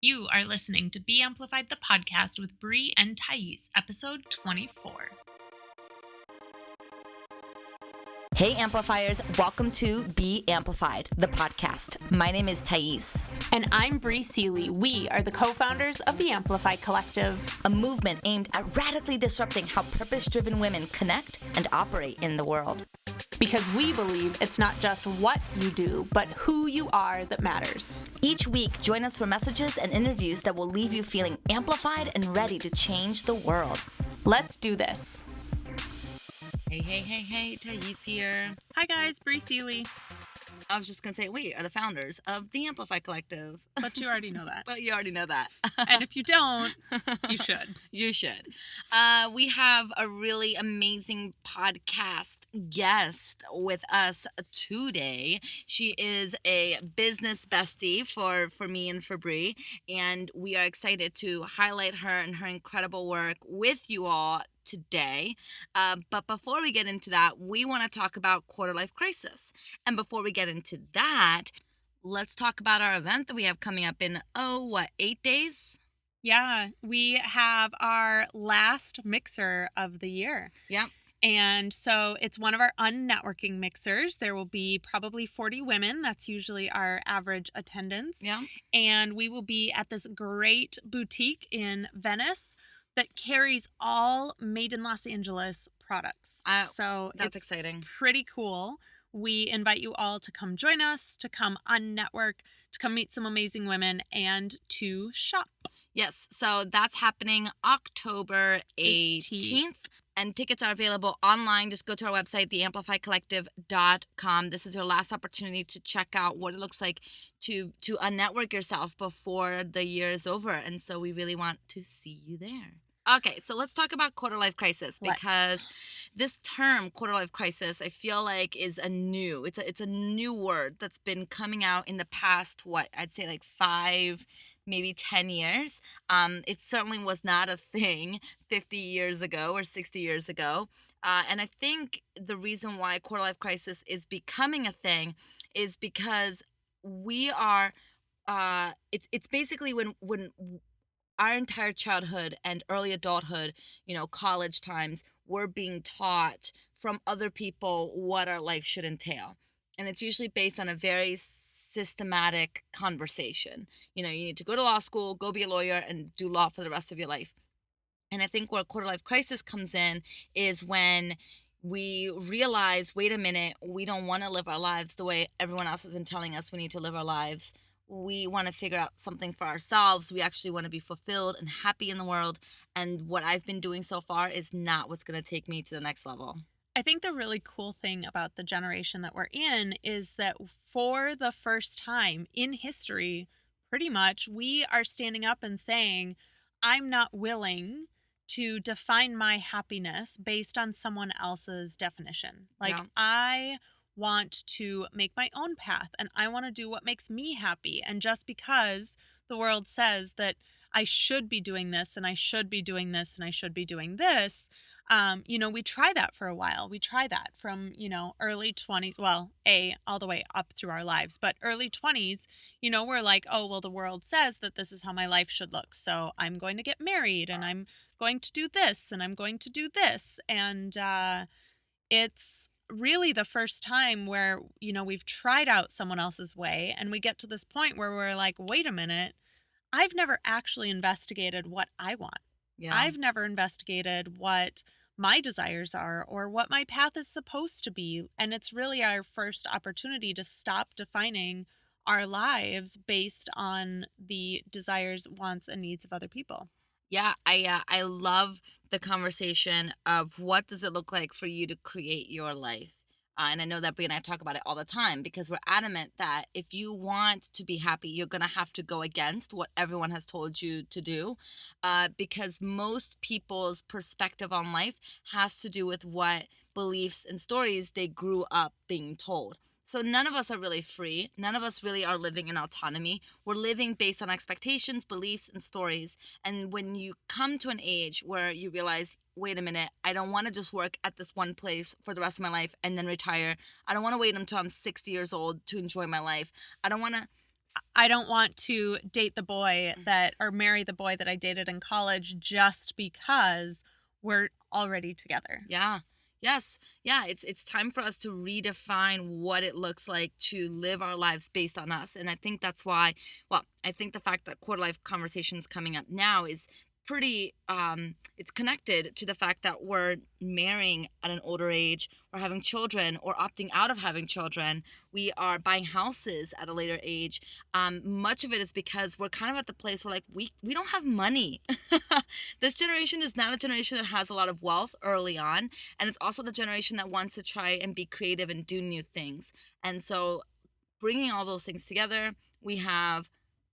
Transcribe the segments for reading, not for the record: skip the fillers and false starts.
You are listening to Be Amplified, the podcast with Bree and Thais, episode 24. Hey Amplifiers, welcome to Be Amplified, the podcast. My name is Thais. And I'm Bree Seeley. We are the co-founders of the Amplify Collective, a movement aimed at radically disrupting how purpose-driven women connect and operate in the world. Because we believe it's not just what you do, but who you are that matters. Each week, join us for messages and interviews that will leave you feeling amplified and ready to change the world. Let's do this. Hey, Thais here. Hi guys, Bree Seeley. I was just going to say, we are the founders of the Amplify Collective. But you already know that. And if you don't, you should. You should. We have a really amazing podcast guest with us today. She is a business bestie for me and for Bree. And we are excited to highlight her and her incredible work with you all today. But before we get into that, we want to talk about quarter life crisis. And before we get into that, let's talk about our event that we have coming up in 8 days? Yeah, we have our last mixer of the year. Yep. And so it's one of our unnetworking mixers. There will be probably 40 women. That's usually our average attendance. Yeah. And we will be at this great boutique in Venice that carries all made in Los Angeles products. So that's exciting. Pretty cool. We invite you all to come join us, to come unnetwork, to come meet some amazing women, and to shop. Yes, so that's happening October 18th. And tickets are available online. Just go to our website, theamplifycollective.com. This is your last opportunity to check out what it looks like to unnetwork yourself before the year is over. And so we really want to see you there. Okay, so let's talk about quarter life crisis, because this term, quarter life crisis, I feel like is it's a new word that's been coming out in the past, I'd say like 5, maybe 10 years. It certainly was not a thing 50 years ago or 60 years ago. And I think the reason why quarter life crisis is becoming a thing is because we are, it's basically when our entire childhood and early adulthood, college times, we're being taught from other people what our life should entail. And it's usually based on a very systematic conversation. You need to go to law school, go be a lawyer, and do law for the rest of your life. And I think where quarter life crisis comes in is when we realize, wait a minute, we don't want to live our lives the way everyone else has been telling us we need to live our lives. We want to figure out something for ourselves. We actually want to be fulfilled and happy in the world. And what I've been doing so far is not what's going to take me to the next level. I think the really cool thing about the generation that we're in is that for the first time in history, pretty much, we are standing up and saying, I'm not willing to define my happiness based on someone else's definition. I want to make my own path, and I want to do what makes me happy. And just because the world says that I should be doing this and I should be doing this and I should be doing this, we try that for a while. We try that from, early 20s, all the way up through our lives, but early 20s, we're like, oh, well, the world says that this is how my life should look. So I'm going to get married and I'm going to do this and I'm going to do this. And it's really the first time where, we've tried out someone else's way and we get to this point where we're like, wait a minute, I've never actually investigated what I want. Yeah. I've never investigated what my desires are or what my path is supposed to be. And it's really our first opportunity to stop defining our lives based on the desires, wants, and needs of other people. Yeah, I love the conversation of what does it look like for you to create your life. And I know that Brie and I talk about it all the time because we're adamant that if you want to be happy, you're going to have to go against what everyone has told you to do, because most people's perspective on life has to do with what beliefs and stories they grew up being told. So none of us are really free. None of us really are living in autonomy. We're living based on expectations, beliefs, and stories. And when you come to an age where you realize, wait a minute, I don't want to just work at this one place for the rest of my life and then retire. I don't want to wait until I'm 60 years old to enjoy my life. I don't want to I don't want to date the boy that or marry the boy that I dated in college just because we're already together. Yeah. Yes. Yeah, it's time for us to redefine what it looks like to live our lives based on us. And I think that's why, well, I think the fact that quarter life conversations coming up now is pretty it's connected to the fact that we're marrying at an older age, we're having children or opting out of having children, we are buying houses at a later age. Much of it is because we're kind of at the place where like we don't have money. This generation is not a generation that has a lot of wealth early on, and it's also the generation that wants to try and be creative and do new things. And so bringing all those things together, we have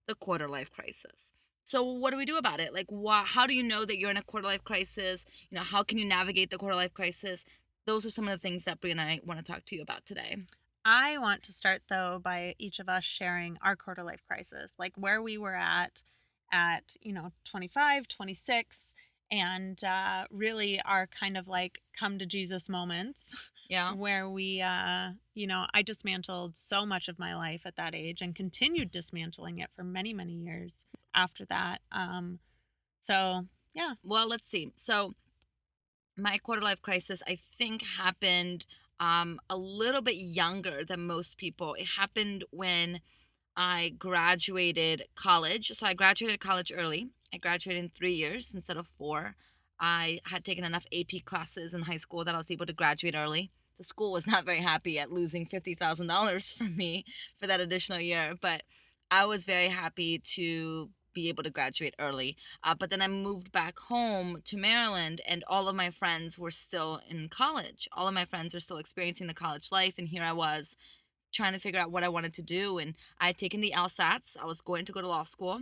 the quarter life crisis. So what do we do about it? Like, how do you know that you're in a quarter life crisis? You know, how can you navigate the quarter life crisis? Those are some of the things that Brie and I want to talk to you about today. I want to start though by each of us sharing our quarter life crisis, like where we were at 25, 26, and really our kind of like come to Jesus moments Yeah. where we I dismantled so much of my life at that age and continued dismantling it for many, many years after that. So yeah. Well, let's see. So my quarter life crisis, I think, happened a little bit younger than most people. It happened when I graduated college. So I graduated college early. I graduated in 3 years instead of four. I had taken enough AP classes in high school that I was able to graduate early. The school was not very happy at losing $50,000 for me for that additional year, but I was very happy to be able to graduate early. But then I moved back home to Maryland, and all of my friends were still in college. All of my friends were still experiencing the college life, and here I was trying to figure out what I wanted to do. And I had taken the LSATs. I was going to go to law school,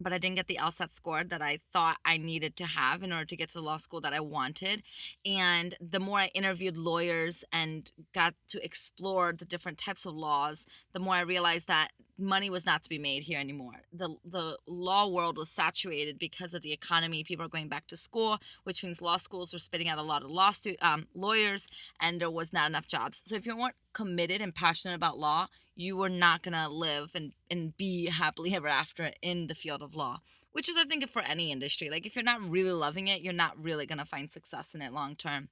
but I didn't get the LSAT score that I thought I needed to have in order to get to the law school that I wanted. And the more I interviewed lawyers and got to explore the different types of laws, the more I realized that money was not to be made here anymore. The law world was saturated because of the economy. People are going back to school, which means law schools are spitting out a lot of lawyers, and there was not enough jobs. So if you weren't committed and passionate about law, you were not going to live and be happily ever after in the field of law, which is, I think, for any industry. Like, if you're not really loving it, you're not really going to find success in it long term.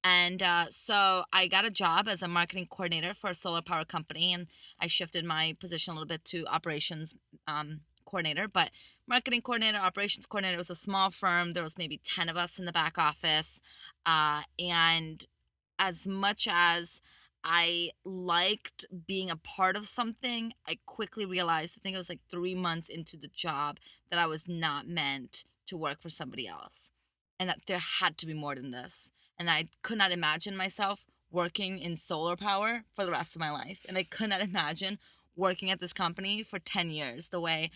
And so I got a job as a marketing coordinator for a solar power company, and I shifted my position a little bit to operations coordinator. But marketing coordinator, operations coordinator, was a small firm. There was maybe 10 of us in the back office. And as much as I liked being a part of something, I quickly realized, I think it was like 3 months into the job, that I was not meant to work for somebody else, and that there had to be more than this. And I could not imagine myself working in solar power for the rest of my life. And I could not imagine working at this company for 10 years the way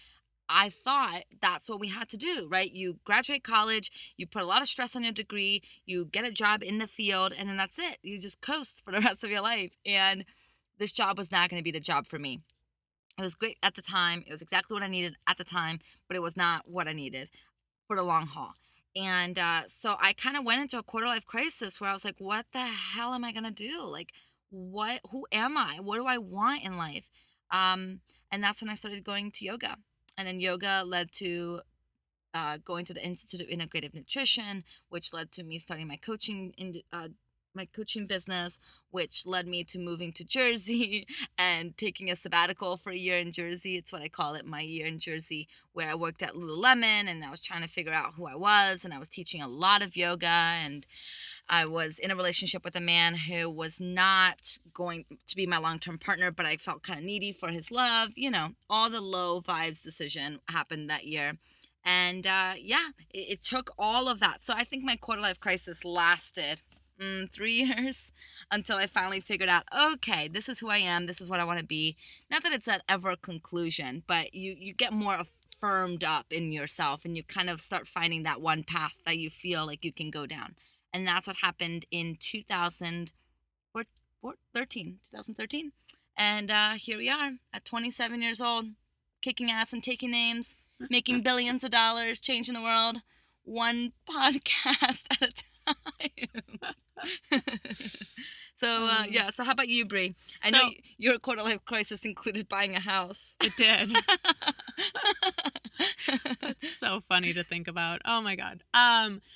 I thought that's what we had to do, right? You graduate college, you put a lot of stress on your degree, you get a job in the field, and then that's it. You just coast for the rest of your life. And this job was not going to be the job for me. It was great at the time. It was exactly what I needed at the time, but it was not what I needed for the long haul. And so I kind of went into a quarter life crisis where I was like, what the hell am I going to do? Like, who am I? What do I want in life? And that's when I started going to yoga. And then yoga led to going to the Institute of Integrative Nutrition, which led to me starting my coaching business, which led me to moving to Jersey and taking a sabbatical for a year in Jersey. It's what I call it, my year in Jersey, where I worked at Lululemon and I was trying to figure out who I was, and I was teaching a lot of yoga, and I was in a relationship with a man who was not going to be my long-term partner, but I felt kind of needy for his love. You know, all the low vibes decision happened that year. And yeah, it took all of that. So I think my quarter life crisis lasted 3 years until I finally figured out, okay, this is who I am. This is what I want to be. Not that it's an ever conclusion, but you get more firmed up in yourself, and you kind of start finding that one path that you feel like you can go down. And that's what happened in 2013. And here we are at 27 years old, kicking ass and taking names, making billions of dollars, changing the world, one podcast at a time. So, yeah. So how about you, Brie? I know your quarter life crisis included buying a house. It did. That's so funny to think about. Oh my God.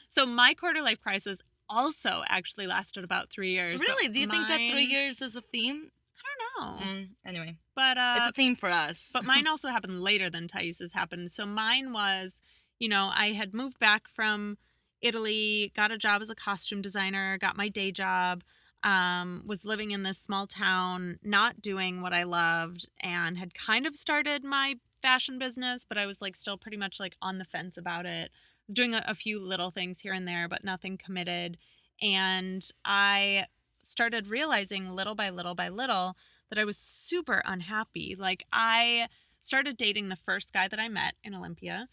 So my quarter life crisis also actually lasted about 3 years. Really? Do you think that 3 years is a theme? I don't know. Anyway. But it's a theme for us. But mine also happened later than Thais's happened. So mine was, I had moved back from Italy, got a job as a costume designer, got my day job, was living in this small town, not doing what I loved, and had kind of started my fashion business, but I was like still pretty much like on the fence about it. I was doing a few little things here and there, but nothing committed. And I started realizing little by little by little that I was super unhappy. Like, I started dating the first guy that I met in Olympia.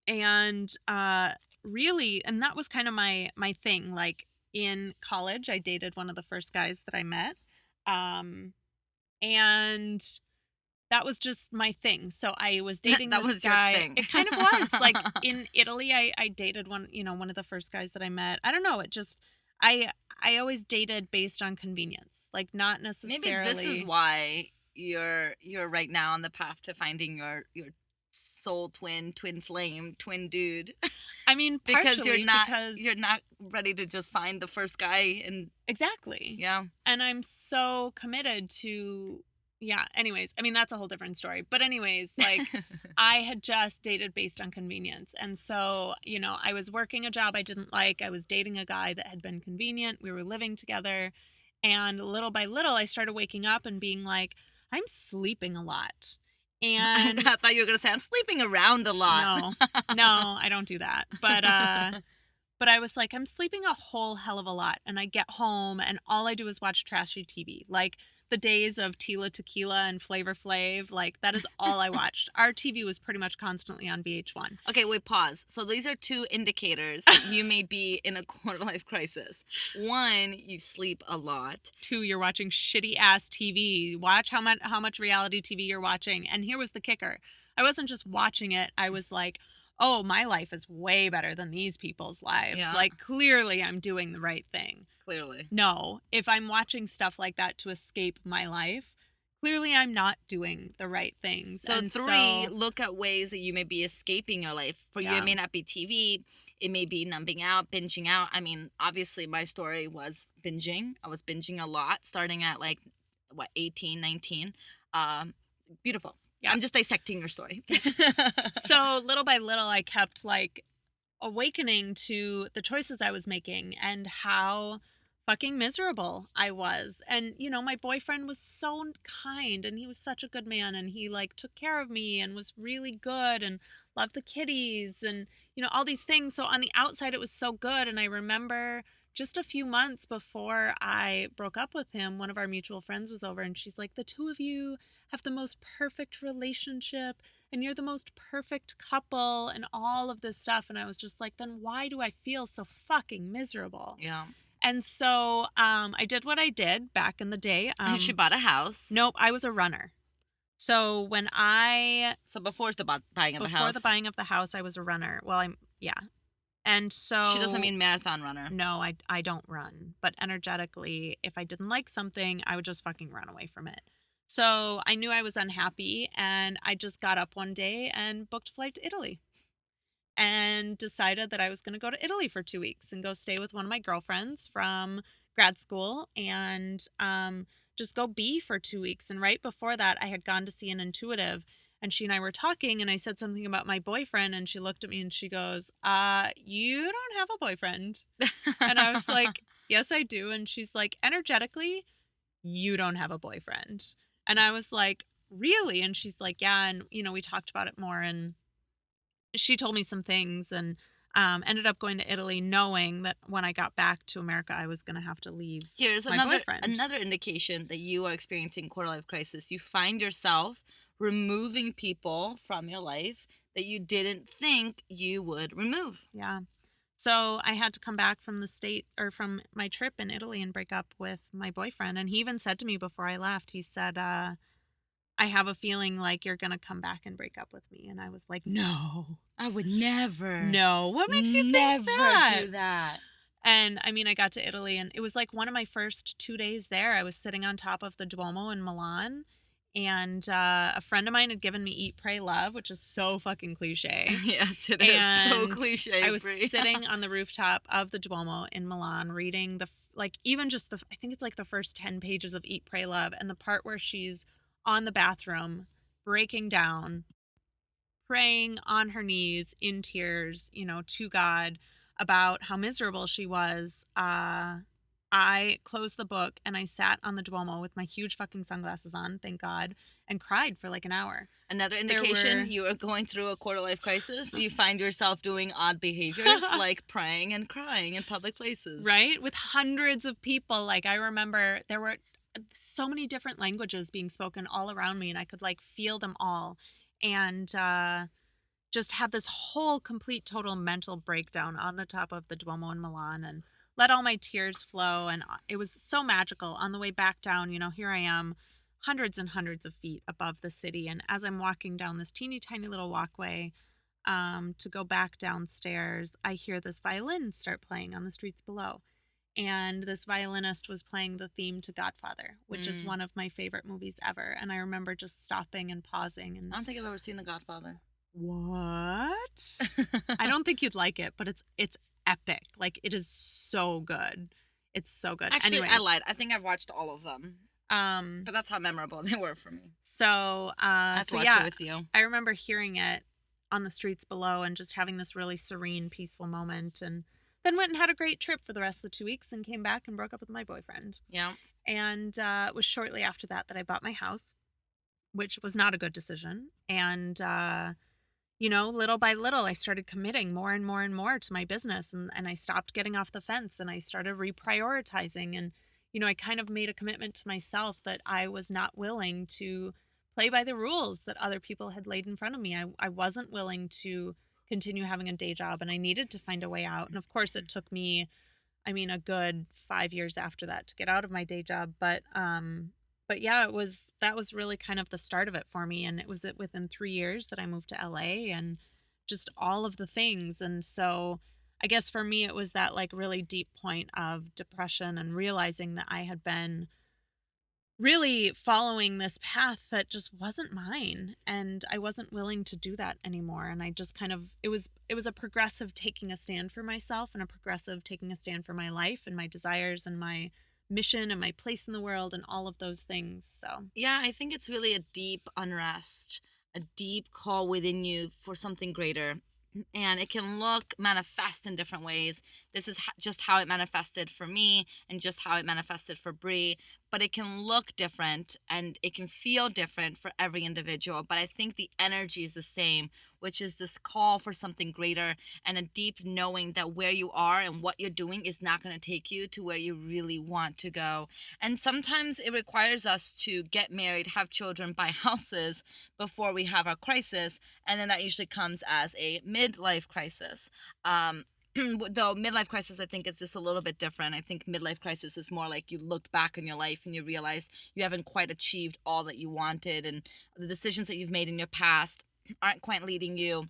And really, and that was kind of my thing. Like, in college, I dated one of the first guys that I met. And that was just my thing. So I was dating that this was guy. Your thing. It kind of was. Like, in Italy, I dated one of the first guys that I met. I don't know. It just, I always dated based on convenience. Like, not necessarily. Maybe this is why you're right now on the path to finding your soul twin flame, twin dude. I mean, because you're not ready to just find the first guy and exactly. Yeah. And I'm so committed to anyways, I mean, that's a whole different story. But anyways, like, I had just dated based on convenience. And so, I was working a job I didn't like. I was dating a guy that had been convenient. We were living together. And little by little, I started waking up and being like, I'm sleeping a lot. And I thought you were going to say, I'm sleeping around a lot. No, I don't do that. But I was like, I'm sleeping a whole hell of a lot. And I get home and all I do is watch trashy TV. Like, the days of Tila Tequila and Flavor Flav, like, that is all I watched. Our TV was pretty much constantly on VH1. Okay, wait, pause. So these are 2 indicators that you may be in a quarter life crisis. 1, you sleep a lot. 2, you're watching shitty ass TV. Watch how much reality TV you're watching. And here was the kicker. I wasn't just watching it. I was like, oh, my life is way better than these people's lives. Yeah. Like, clearly I'm doing the right thing. Clearly. No, if I'm watching stuff like that to escape my life, clearly I'm not doing the right things. So and 3, look at ways that you may be escaping your life. For you, it may not be TV. It may be numbing out, binging out. I mean, obviously my story was binging. I was binging a lot, starting at 18, 19. Beautiful. Yeah. I'm just dissecting your story. So little by little, I kept awakening to the choices I was making and how fucking miserable I was. And, my boyfriend was so kind and he was such a good man and he took care of me and was really good and loved the kitties and, all these things. So on the outside, it was so good. And I remember just a few months before I broke up with him, one of our mutual friends was over and she's like, the 2 of you have the most perfect relationship and you're the most perfect couple and all of this stuff. And I was just like, then why do I feel so fucking miserable? Yeah. And so I did what I did back in the day. She bought a house. Nope, I was a runner. So before the buying of the house. Before the buying of the house, I was a runner. Well, And so she doesn't mean marathon runner. No, I don't run. But energetically, if I didn't like something, I would just fucking run away from it. So I knew I was unhappy and I just got up one day and booked a flight to Italy and decided that I was going to go to Italy for 2 weeks and go stay with one of my girlfriends from grad school and just go be for 2 weeks. And right before that, I had gone to see an intuitive and she and I were talking and I said something about my boyfriend and she looked at me and she goes, you don't have a boyfriend. And I was like, yes, I do. And she's like, energetically, you don't have a boyfriend. And I was like, really? And she's like, yeah. And, we talked about it more and she told me some things and ended up going to Italy knowing that when I got back to America, I was going to have to leave. Here's my boyfriend. Another indication that you are experiencing quarter life crisis. You find yourself removing people from your life that you didn't think you would remove. Yeah. So I had to come back from from my trip in Italy and break up with my boyfriend. And he even said to me before I left, he said, I have a feeling like you're going to come back and break up with me. And I was like, no. I would never. No. What makes you think that? Never do that. And I mean, I got to Italy and it was like one of my first 2 days there. I was sitting on top of the Duomo in Milan, and a friend of mine had given me Eat, Pray, Love, which is so fucking cliche. Yes, it is so And cliche, I was Brie. sitting on the rooftop of the Duomo in Milan reading like even just I think it's like the first 10 pages of Eat, Pray, Love, and the part where she's on the bathroom breaking down, praying on her knees in tears, to God about how miserable she was. I closed the book and I sat on the Duomo with my huge fucking sunglasses on, thank God, and cried for like an hour. Another There indication were you are going through a quarter life crisis. You find yourself doing odd behaviors like praying and crying in public places. right, with hundreds of people. Like I remember there were so many different languages being spoken all around me, and I could like feel them all. And just had this whole complete total mental breakdown on the top of the Duomo in Milan and let all my tears flow. And it was so magical. On the way back down, here I am, hundreds and hundreds of feet above the city. And as I'm walking down this teeny tiny little walkway to go back downstairs, I hear this violin start playing on the streets below. And this violinist was playing the theme to Godfather, which is Mm. one of my favorite movies ever. And I remember just stopping and pausing and I don't think I've ever seen The Godfather. what? I don't think you'd like it, but it's epic. Like it is so good. It's so good. Actually, I Anyways, lied. I think I've watched all of them, um but that's how memorable they were for me. so I have to so watch it yeah, with you. I remember hearing it on the streets below and just having this really serene, peaceful moment, and then went and had a great trip for the rest of the 2 weeks and came back and broke up with my boyfriend. Yeah. And it was shortly after that that I bought my house, which was not a good decision. And little by little, I started committing more and more and more to my business, and I stopped getting off the fence and I started reprioritizing. And, I kind of made a commitment to myself that I was not willing to play by the rules that other people had laid in front of me. I wasn't willing to continue having a day job and I needed to find a way out. And of course, it took me, I mean, a good 5 years after that to get out of my day job. But yeah, that was really kind of the start of it for me. And it was within 3 years that I moved to LA and just all of the things. And so I guess for me, it was that like really deep point of depression and realizing that I had been really following this path that just wasn't mine, and I wasn't willing to do that anymore. And I just kind of it was a progressive taking a stand for myself and a progressive taking a stand for my life and my desires and my mission and my place in the world and all of those things. So Yeah, I think it's really a deep unrest, a deep call within you for something greater. And it can look manifest in different ways. This is just how it manifested for me and just how it manifested for Brie. But it can look different and it can feel different for every individual. But I think the energy is the same, which is this call for something greater and a deep knowing that where you are and what you're doing is not going to take you to where you really want to go. And sometimes it requires us to get married, have children, buy houses before we have our crisis. And then that usually comes as a midlife crisis. Though midlife crisis, I think, is just a little bit different. I think midlife crisis is more like you looked back on your life and you realized you haven't quite achieved all that you wanted, and the decisions that you've made in your past aren't quite leading you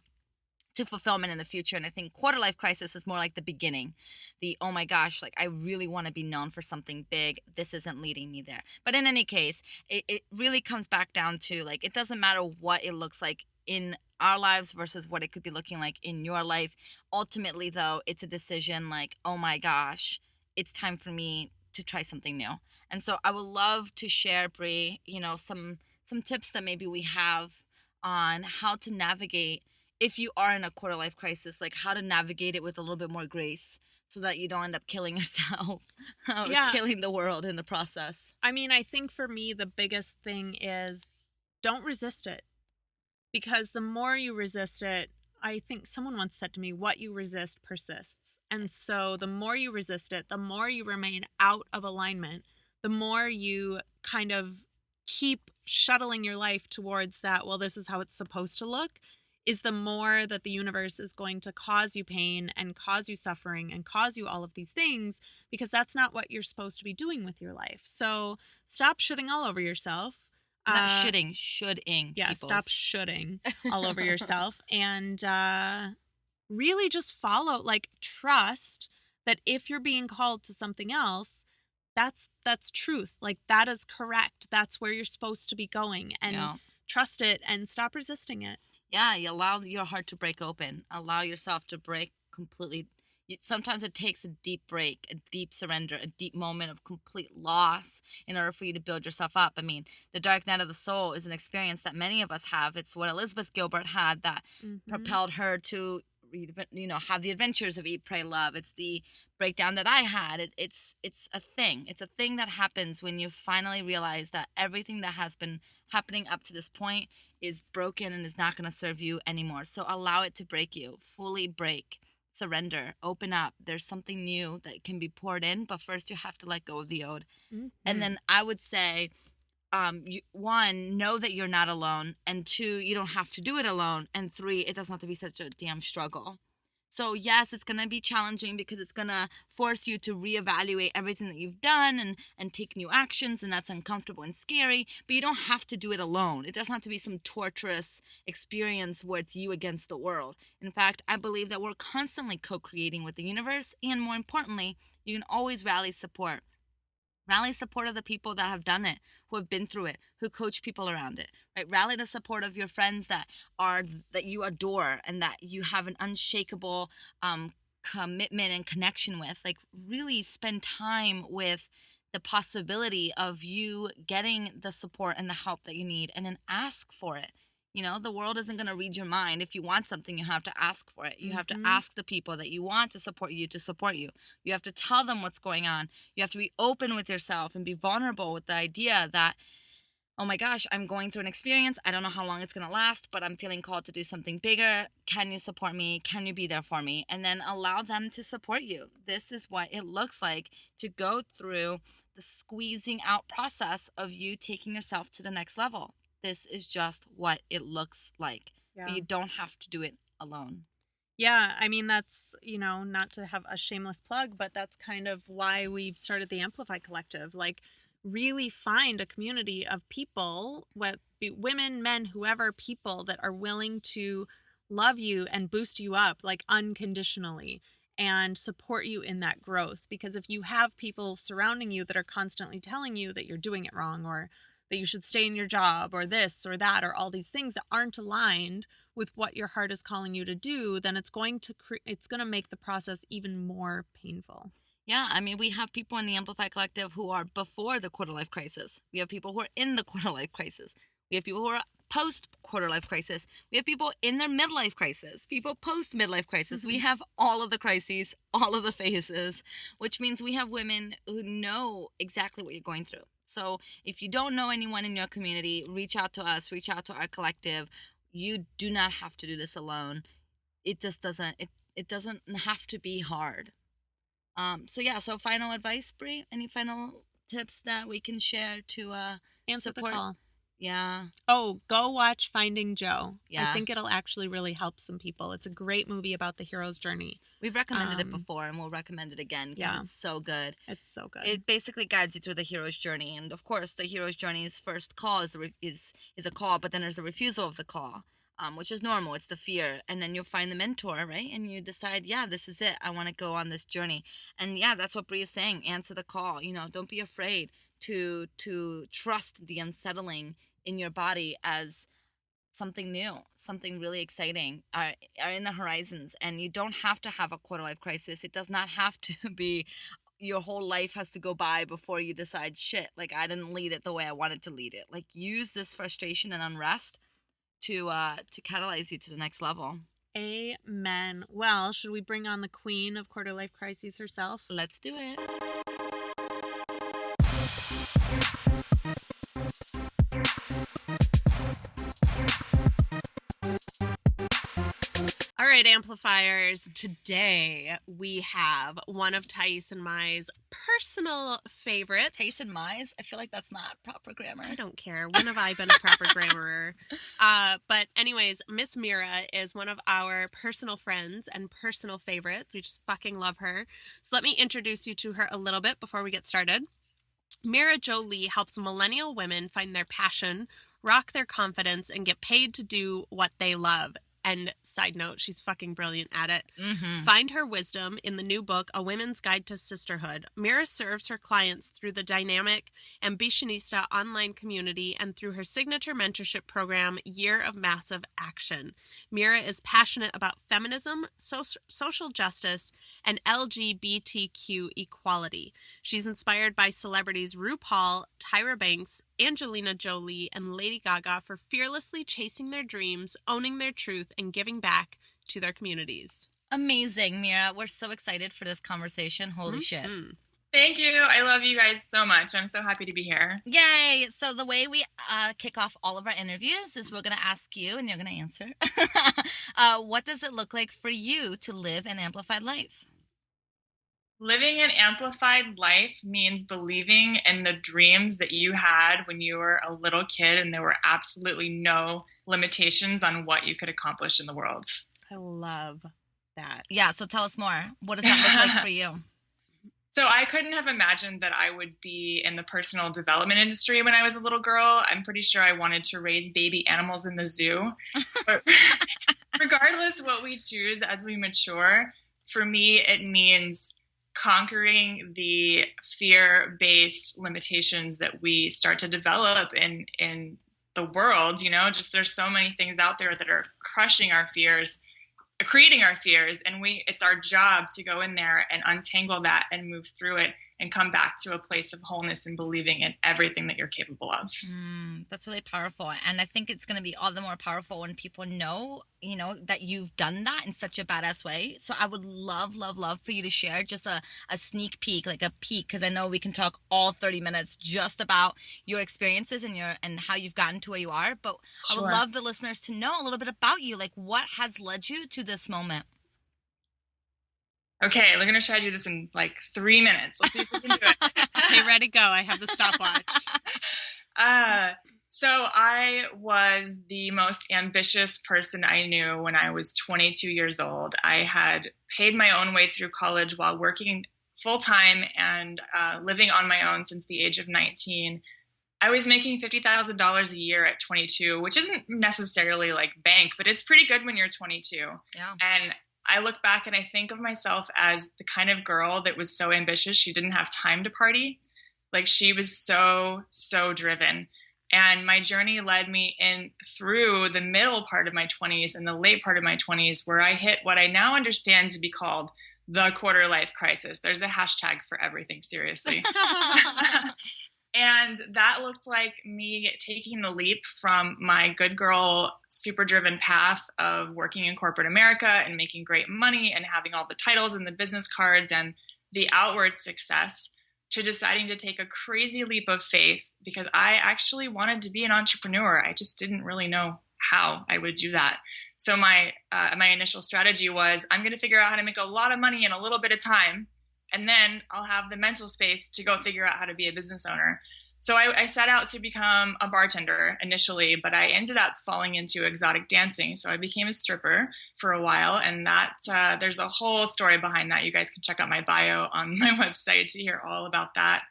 to fulfillment in the future. And I think quarter life crisis is more like the beginning. The, oh my gosh, like I really want to be known for something big. This isn't leading me there. But in any case, it really comes back down to like, it doesn't matter what it looks like in our lives versus what it could be looking like in your life. Ultimately, though, it's a decision like, oh my gosh, it's time for me to try something new. And so I would love to share, Brie, some tips that maybe we have on how to navigate if you are in a quarter life crisis, like how to navigate it with a little bit more grace so that you don't end up killing yourself or yeah, killing the world in the process. I mean, I think for me the biggest thing is don't resist it, because the more you resist it, I think someone once said to me, what you resist persists. And so the more you resist it, the more you remain out of alignment, the more you kind of keep shuttling your life towards that, well, this is how it's supposed to look, is the more that the universe is going to cause you pain and cause you suffering and cause you all of these things, because that's not what you're supposed to be doing with your life. So stop shitting all over yourself. Not Uh, shoulding, yeah, stop peoples. shooting all over yourself, and really just follow, like, trust that if you're being called to something else, that's truth. Like, that is correct. That's where you're supposed to be going, and Yeah. trust it and stop resisting it. Yeah, you allow your heart to break open. Allow yourself to break completely. Sometimes it takes a deep break, a deep surrender, a deep moment of complete loss in order for you to build yourself up. I mean, the dark night of the soul is an experience that many of us have. It's what Elizabeth Gilbert had that propelled her to have the adventures of Eat, Pray, Love. It's the breakdown that I had. It's a thing. It's a thing that happens when you finally realize that everything that has been happening up to this point is broken and is not going to serve you anymore. So allow it to break you. Fully break. Surrender. Open up. There's something new that can be poured in, but first you have to let go of the old. And then I would say, one, know that you're not alone, and two, you don't have to do it alone, and three, it doesn't have to be such a damn struggle. So yes, it's going to be challenging because it's going to force you to reevaluate everything that you've done and take new actions, and that's uncomfortable and scary, but you don't have to do it alone. It doesn't have to be some torturous experience where it's you against the world. In fact, I believe that we're constantly co-creating with the universe, and more importantly, you can always rally support. Rally support of the people that have done it, who have been through it, who coach people around it, right? Rally the support of your friends that you adore and that you have an unshakable commitment and connection with. Like, really spend time with the possibility of you getting the support and the help that you need, and then ask for it. The world isn't going to read your mind. If you want something, you have to ask for it. You have to ask the people that you want to support you. You have to tell them what's going on. You have to be open with yourself and be vulnerable with the idea that, oh my gosh, I'm going through an experience. I don't know how long it's going to last, but I'm feeling called to do something bigger. Can you support me? Can you be there for me? And then allow them to support you. This is what it looks like to go through the squeezing out process of you taking yourself to the next level. This is just what it looks like. Yeah. But you don't have to do it alone. Yeah, I mean, that's, not to have a shameless plug, but that's kind of why we've started the Amplify Collective. Like, really find a community of people, women, men, whoever, people that are willing to love you and boost you up, like, unconditionally, and support you in that growth. Because if you have people surrounding you that are constantly telling you that you're doing it wrong, or that you should stay in your job, or this or that, or all these things that aren't aligned with what your heart is calling you to do, then it's going to make the process even more painful. Yeah, I mean, we have people in the Amplify Collective who are before the quarter life crisis. We have people who are in the quarter life crisis. We have people who are post quarter life crisis. We have people in their midlife crisis, people post midlife crisis. We have all of the crises, all of the phases, which means we have women who know exactly what you're going through. So if you don't know anyone in your community, reach out to us, reach out to our collective. You do not have to do this alone. It just doesn't, it doesn't have to be hard. So final advice, Brie? Any final tips that we can share to Answer support? the call. Yeah. Oh, go watch Finding Joe. Yeah. I think it'll actually really help some people. It's a great movie about the hero's journey. We've recommended it before, and we'll recommend it again because it's so good. It's so good. It basically guides you through the hero's journey, and of course, the hero's journey's first call is a call, but then there's a refusal of the call, which is normal. It's the fear, and then you'll find the mentor, right? And you decide, yeah, this is it. I want to go on this journey, and yeah, that's what Brie is saying. Answer the call. Don't be afraid to trust the unsettling in your body as something new, something really exciting are in the horizons. And you don't have to have a quarter life crisis. It does not have to be your whole life has to go by before you decide, shit, like, I didn't lead it the way I wanted to lead it. Like, use this frustration and unrest to catalyze you to the next level. Amen. Well, should we bring on the queen of quarter life crises herself? Let's do it. All right, amplifiers. Today we have one of Thais and Mai's personal favorites. Thais and Mai's? I feel like that's not proper grammar. I don't care. When have I been a proper grammarer? But anyways, Miss Mira is one of our personal friends and personal favorites. We just fucking love her. So let me introduce you to her a little bit before we get started. Mira Joleigh helps millennial women find their passion, rock their confidence, and get paid to do what they love. And side note, she's fucking brilliant at it. Mm-hmm. Find her wisdom in the new book, A Women's Guide to Sisterhood. Mira serves her clients through the dynamic Ambitionista online community and through her signature mentorship program, Year of Massive Action. Mira is passionate about feminism, social justice, and LGBTQ equality. She's inspired by celebrities Rupaul, Tyra Banks, Angelina Jolie, and Lady Gaga for fearlessly chasing their dreams, owning their truth, and giving back to their communities. Amazing, Mira. We're so excited for this conversation. Holy shit. Thank you. I love you guys so much. I'm so happy to be here. Yay. So the way we kick off all of our interviews is we're going to ask you, and you're going to answer. What does it look like for you to live an amplified life? Living an amplified life means believing in the dreams that you had when you were a little kid and there were absolutely no limitations on what you could accomplish in the world. I love that. Yeah, so tell us more. What does that look like for you? So I couldn't have imagined that I would be in the personal development industry when I was a little girl. I'm pretty sure I wanted to raise baby animals in the zoo. But regardless of what we choose as we mature, for me, it means conquering the fear-based limitations that we start to develop in the world. You know, just there's so many things out there that are crushing our fears, creating our fears, and it's our job to go in there and untangle that and move through it and come back to a place of wholeness and believing in everything that you're capable of. That's really powerful. And I think it's going to be all the more powerful when people know, you know, that you've done that in such a badass way. So I would love for you to share just a sneak peek, like a peek, because I know we can talk all 30 minutes just about your experiences and how you've gotten to where you are. But Sure. I would love the listeners to know a little bit about you. Like, what has led you to this moment? Okay, we're going to try to do this in like 3 minutes. Let's see if we can do it. Okay, ready, go. I have the stopwatch. So I was the most ambitious person I knew when I was 22 years old. I had paid my own way through college while working full-time and living on my own since the age of 19. I was making $50,000 a year at 22, which isn't necessarily like bank, but it's pretty good when you're 22. Yeah. And I look back and I think of myself as the kind of girl that was so ambitious she didn't have time to party. Like, she was so driven. And my journey led me in through the middle part of my 20s and the late part of my 20s, where I hit what I now understand to be called the quarter life crisis. There's a hashtag for everything, seriously. And that looked like me taking the leap from my good girl, super driven path of working in corporate America and making great money and having all the titles and the business cards and the outward success, to deciding to take a crazy leap of faith because I actually wanted to be an entrepreneur. I just didn't really know how I would do that. So my initial strategy was, I'm going to figure out how to make a lot of money in a little bit of time, and then I'll have the mental space to go figure out how to be a business owner. So I set out to become a bartender initially, but I ended up falling into exotic dancing. So I became a stripper for a while, and that there's a whole story behind that. You guys can check out my bio on my website to hear all about that.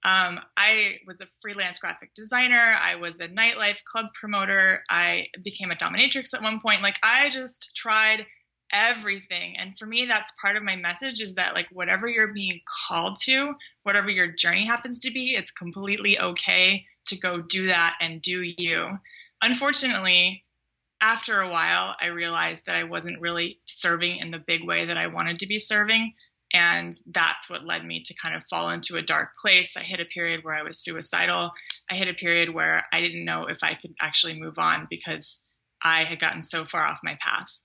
I was a freelance graphic designer. I was a nightlife club promoter. I became a dominatrix at one point. Like, I just tried everything. And for me, that's part of my message, is that, like, whatever you're being called to, whatever your journey happens to be, it's completely okay to go do that and do you. Unfortunately, after a while, I realized that I wasn't really serving in the big way that I wanted to be serving. And that's what led me to kind of fall into a dark place. I hit a period where I was suicidal. I hit a period where I didn't know if I could actually move on because I had gotten so far off my path.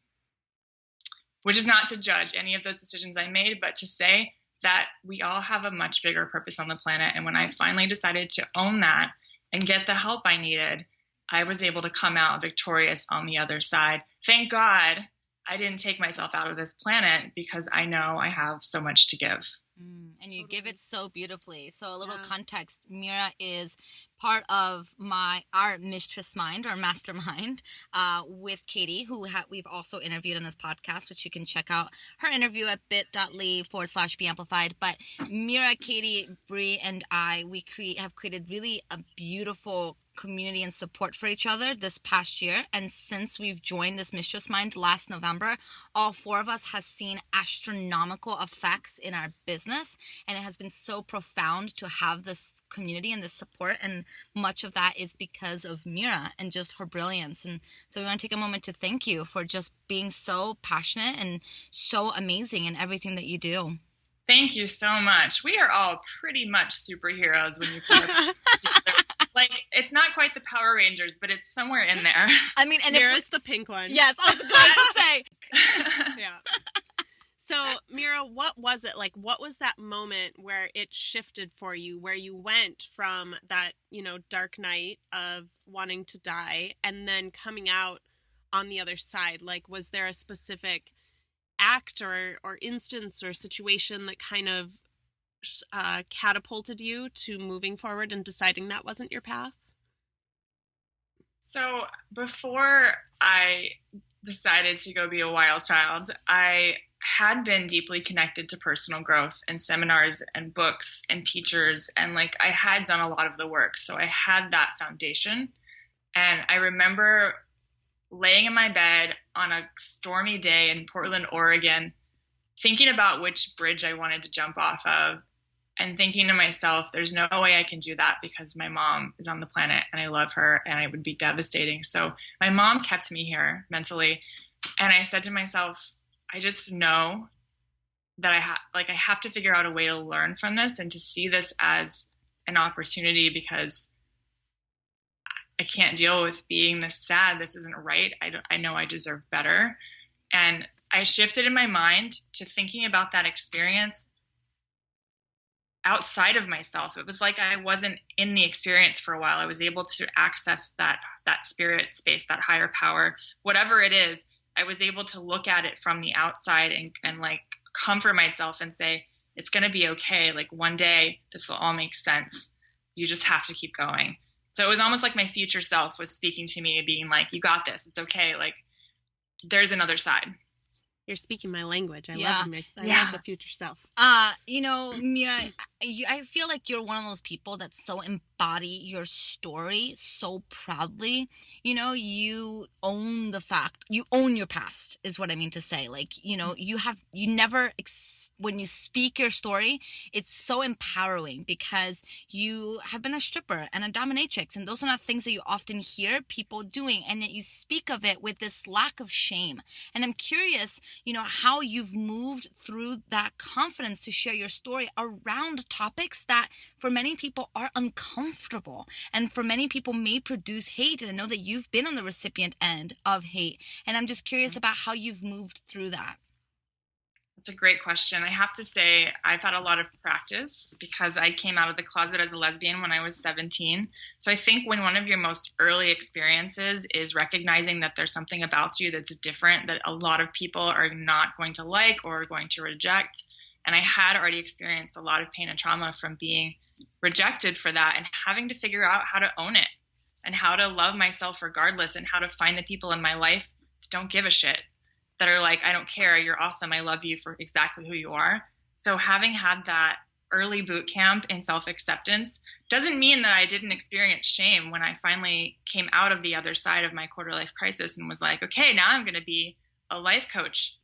Which is not to judge any of those decisions I made, but to say that we all have a much bigger purpose on the planet. And when I finally decided to own that and get the help I needed, I was able to come out victorious on the other side. Thank God I didn't take myself out of this planet, because I know I have so much to give. And you give it so beautifully. So a little context, Mira is part of our mistress mind, or mastermind, with Katie, who have also interviewed on this podcast, which you can check out her interview at bit.ly/beamplified. But Mira, Katie, Bree, and I, we have created really a beautiful community and support for each other this past year. And since we've joined this Mistress Mind last November, all four of us has seen astronomical effects in our business. And it has been so profound to have this community and this support. And much of that is because of Mira and just her brilliance. And so we want to take a moment to thank you for just being so passionate and so amazing in everything that you do. Thank you so much. We are all pretty much superheroes when you put it together. Like, it's not quite the Power Rangers, but it's somewhere in there. I mean, and Mira's the pink one. Yes, I was going to say. Yeah. So, Mira, what was it like? What was that moment where it shifted for you, where you went from that, dark night of wanting to die and then coming out on the other side? Like, was there a specific act or instance or situation that kind of catapulted you to moving forward and deciding that wasn't your path? So before I decided to go be a wild child, I had been deeply connected to personal growth and seminars and books and teachers. And like, I had done a lot of the work. So I had that foundation. And I remember laying in my bed on a stormy day in Portland, Oregon, thinking about which bridge I wanted to jump off of and thinking to myself, there's no way I can do that because my mom is on the planet and I love her and it would be devastating. So my mom kept me here mentally. And I said to myself, I just know that I have to figure out a way to learn from this and to see this as an opportunity because I can't deal with being this sad. This isn't right. I know I deserve better. And I shifted in my mind to thinking about that experience outside of myself. It was like I wasn't in the experience for a while. I was able to access that spirit space, that higher power, whatever it is. I was able to look at it from the outside and like comfort myself and say, it's going to be okay. Like one day this will all make sense. You just have to keep going. So it was almost like my future self was speaking to me, being like, you got this. It's okay. Like there's another side. You're speaking my language. I Yeah. love love the future self. Mira, I feel like you're one of those people that so embody your story so proudly. You own the fact, you own your past is what I mean to say. Like, when you speak your story, it's so empowering because you have been a stripper and a dominatrix, and those are not things that you often hear people doing, and yet you speak of it with this lack of shame. And I'm curious, how you've moved through that confidence to share your story around topics that for many people are uncomfortable and for many people may produce hate. And I know that you've been on the recipient end of hate, and I'm just curious about how you've moved through that. That's a great question. I have to say I've had a lot of practice because I came out of the closet as a lesbian when I was 17. So I think when one of your most early experiences is recognizing that there's something about you that's different, that a lot of people are not going to like or are going to reject. And I had already experienced a lot of pain and trauma from being rejected for that and having to figure out how to own it and how to love myself regardless and how to find the people in my life that don't give a shit, that are like, I don't care, you're awesome, I love you for exactly who you are. So having had that early boot camp in self-acceptance doesn't mean that I didn't experience shame when I finally came out of the other side of my quarter-life crisis and was like, okay, now I'm going to be a life coach.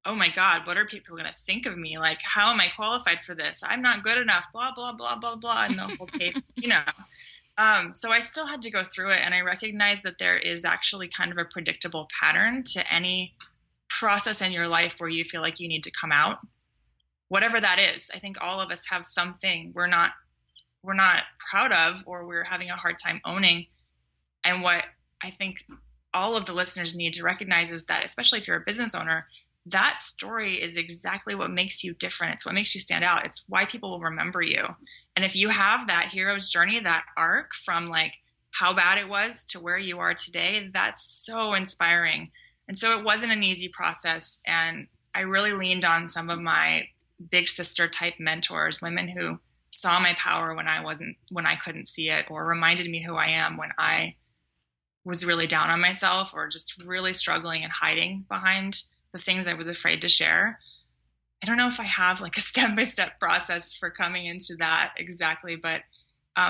Oh my God, what are people going to think of me? Like, how am I qualified for this? I'm not good enough, blah, blah, blah, blah, blah, and the whole tape, So I still had to go through it. And I recognized that there is actually kind of a predictable pattern to any process in your life where you feel like you need to come out, whatever that is. I think all of us have something we're not proud of or we're having a hard time owning. And what I think all of the listeners need to recognize is that, especially if you're a business owner, that story is exactly what makes you different. It's what makes you stand out. It's why people will remember you. And if you have that hero's journey, that arc from like how bad it was to where you are today, that's so inspiring. And so it wasn't an easy process. And I really leaned on some of my big sister type mentors, women who saw my power when I couldn't see it, or reminded me who I am when I was really down on myself or just really struggling and hiding behind the things I was afraid to share. I don't know if I have like a step-by-step process for coming into that exactly, but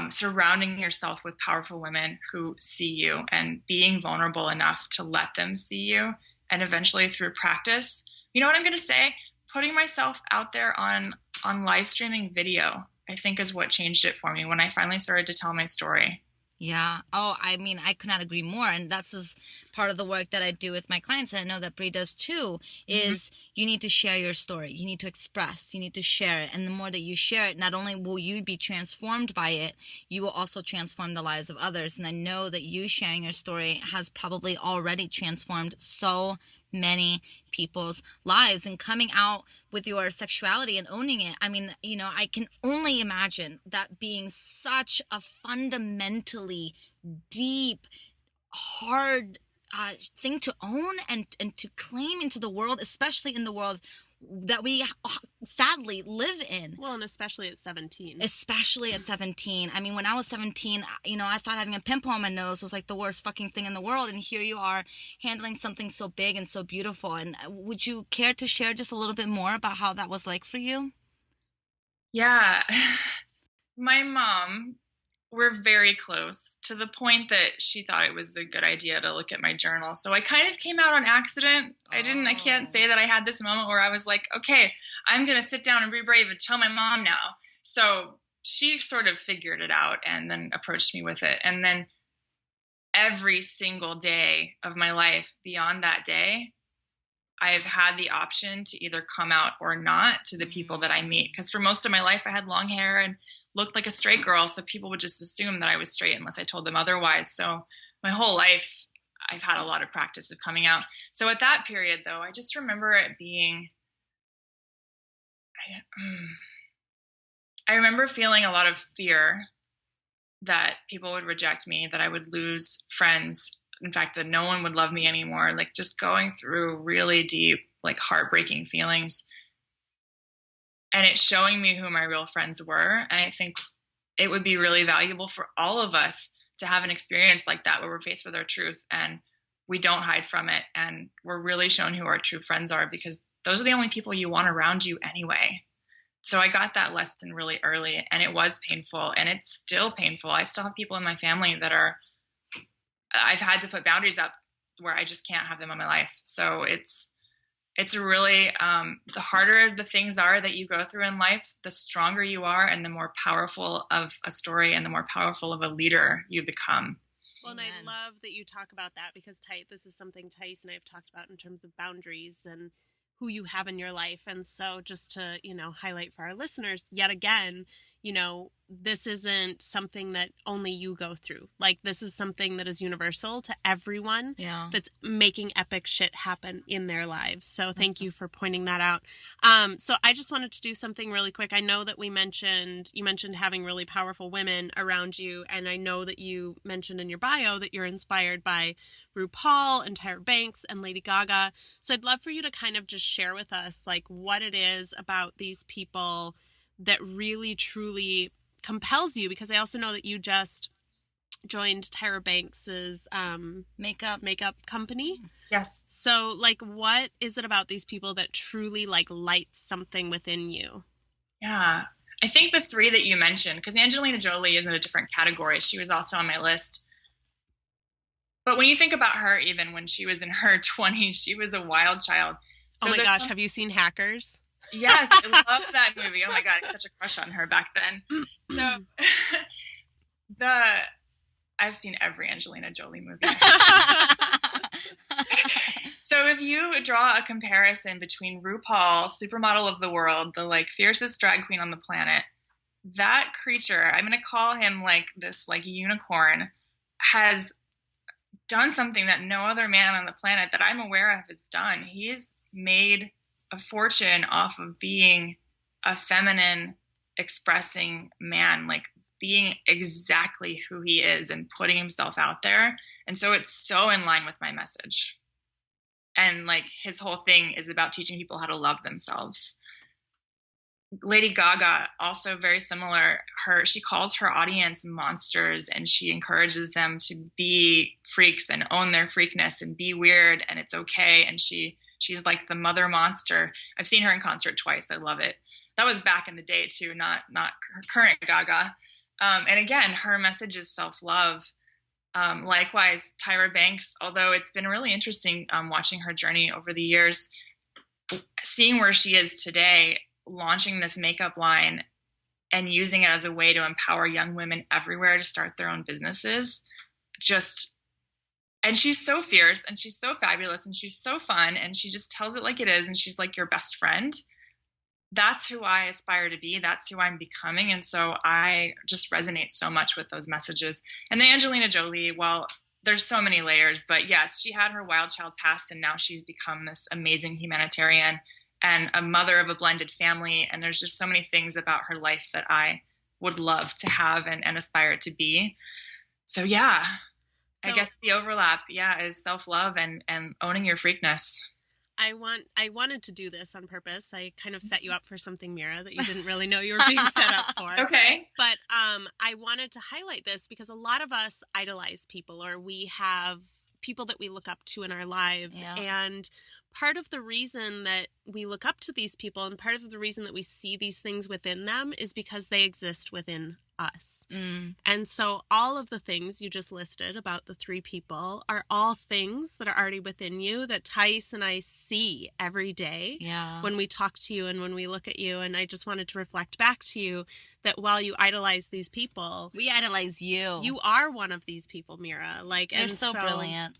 surrounding yourself with powerful women who see you and being vulnerable enough to let them see you. And eventually through practice, you know what I'm going to say? Putting myself out there on live streaming video, I think is what changed it for me when I finally started to tell my story. Yeah. Oh, I mean, I could not agree more. And that's just part of the work that I do with my clients. And I know that Bree does too, is you need to share your story. You need to express, you need to share it. And the more that you share it, not only will you be transformed by it, you will also transform the lives of others. And I know that you sharing your story has probably already transformed so many people's lives, and coming out with your sexuality and owning it. I mean, you know, I can only imagine that being such a fundamentally deep, hard thing to own and to claim into the world, especially in the world that we sadly live in. Well, and especially at 17. Especially at 17. I mean, when I was 17, you know, I thought having a pimple on my nose was like the worst fucking thing in the world. And here you are handling something so big and so beautiful. And would you care to share just a little bit more about how that was like for you? Yeah. My mom, we're very close to the point that she thought it was a good idea to look at my journal. So I kind of came out on accident. I can't say that I had this moment where I was like, okay, I'm going to sit down and be brave and tell my mom now. So she sort of figured it out and then approached me with it. And then every single day of my life beyond that day, I've had the option to either come out or not to the people that I meet. Because for most of my life, I had long hair and looked like a straight girl, so people would just assume that I was straight unless I told them otherwise. So my whole life, I've had a lot of practice of coming out. So at that period, though, I just remember it being, I remember feeling a lot of fear that people would reject me, that I would lose friends, in fact, that no one would love me anymore, like just going through really deep, like heartbreaking feelings. And it's showing me who my real friends were. And I think it would be really valuable for all of us to have an experience like that where we're faced with our truth and we don't hide from it. And we're really shown who our true friends are, because those are the only people you want around you anyway. So I got that lesson really early, and it was painful, and it's still painful. I still have people in my family that I've had to put boundaries up where I just can't have them in my life. So it's really, the harder the things are that you go through in life, the stronger you are and the more powerful of a story and the more powerful of a leader you become. Well, and I love that you talk about that, because this is something Tice and I have talked about in terms of boundaries and who you have in your life. And so just to, highlight for our listeners yet again, this isn't something that only you go through. Like, this is something that is universal to everyone that's making epic shit happen in their lives. So thank you for pointing that out. So I just wanted to do something really quick. I know that you mentioned having really powerful women around you. And I know that you mentioned in your bio that you're inspired by Rupaul and Tyra Banks and Lady Gaga. So I'd love for you to kind of just share with us, like, what it is about these people that really truly compels you, because I also know that you just joined Tyra Banks's makeup company. Yes. So, like, what is it about these people that truly, like, lights something within you? Yeah. I think the three that you mentioned, because Angelina Jolie is in a different category. She was also on my list. But when you think about her, even when she was in her 20s, she was a wild child. So oh my gosh, have you seen Hackers? Yes, I love that movie. Oh my God, I had such a crush on her back then. So I've seen every Angelina Jolie movie. So if you draw a comparison between RuPaul, supermodel of the world, the like fiercest drag queen on the planet, that creature, I'm going to call him like this like unicorn, has done something that no other man on the planet that I'm aware of has done. He's made a fortune off of being a feminine expressing man, like being exactly who he is and putting himself out there. And so it's so in line with my message. And like his whole thing is about teaching people how to love themselves. Lady Gaga, also very similar. She calls her audience monsters, and she encourages them to be freaks and own their freakness and be weird, and it's okay. And she's like the mother monster. I've seen her in concert twice. I love it. That was back in the day too, not current Gaga. And again, her message is self-love. Likewise, Tyra Banks, although it's been really interesting watching her journey over the years, seeing where she is today, launching this makeup line and using it as a way to empower young women everywhere to start their own businesses. And she's so fierce and she's so fabulous and she's so fun and she just tells it like it is and she's like your best friend. That's who I aspire to be. That's who I'm becoming. And so I just resonate so much with those messages. And the Angelina Jolie, well, there's so many layers, but yes, she had her wild child past and now she's become this amazing humanitarian and a mother of a blended family. And there's just so many things about her life that I would love to have and aspire to be. So yeah, I guess the overlap, is self-love and owning your freakness. I wanted to do this on purpose. I kind of set you up for something, Mira, that you didn't really know you were being set up for. Okay. But I wanted to highlight this because a lot of us idolize people, or we have people that we look up to in our lives. Yeah. And part of the reason that we look up to these people and part of the reason that we see these things within them is because they exist within us. And so all of the things you just listed about the three people are all things that are already within you that Thais and I see every day when we talk to you and when we look at you. And I just wanted to reflect back to you that while you idolize these people, we idolize you. You are one of these people, Mira. Like, you're so brilliant.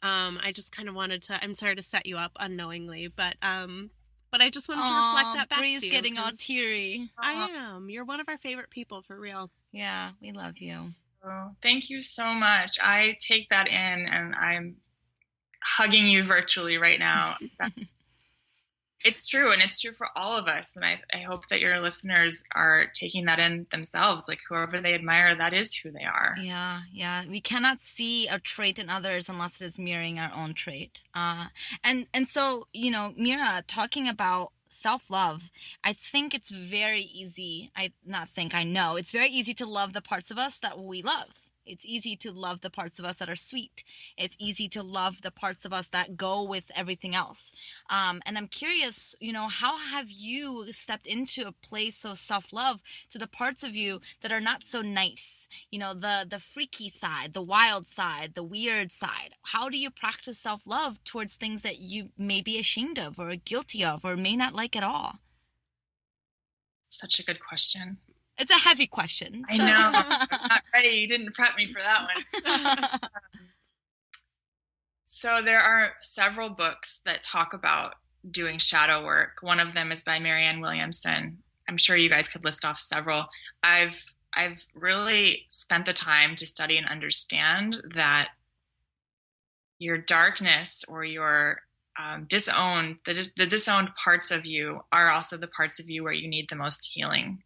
I just kind of wanted to, I'm sorry to set you up unknowingly, but I just wanted to reflect that back Bree's to you. Getting all teary. I am. You're one of our favorite people, for real. Yeah, we love you. Oh, thank you so much. I take that in and I'm hugging you virtually right now. It's true, and it's true for all of us. And I hope that your listeners are taking that in themselves. Like, whoever they admire, that is who they are. Yeah. We cannot see a trait in others unless it is mirroring our own trait. And so, Mira, talking about self-love, I think it's very easy. I know it's very easy to love the parts of us that we love. It's easy to love the parts of us that are sweet. It's easy to love the parts of us that go with everything else. And I'm curious, how have you stepped into a place of self-love to the parts of you that are not so nice? The freaky side, the wild side, the weird side. How do you practice self-love towards things that you may be ashamed of or guilty of or may not like at all? Such a good question. It's a heavy question. I know. I'm not ready. You didn't prep me for that one. So there are several books that talk about doing shadow work. One of them is by Marianne Williamson. I'm sure you guys could list off several. I've really spent the time to study and understand that your darkness or your disowned parts of you are also the parts of you where you need the most healing.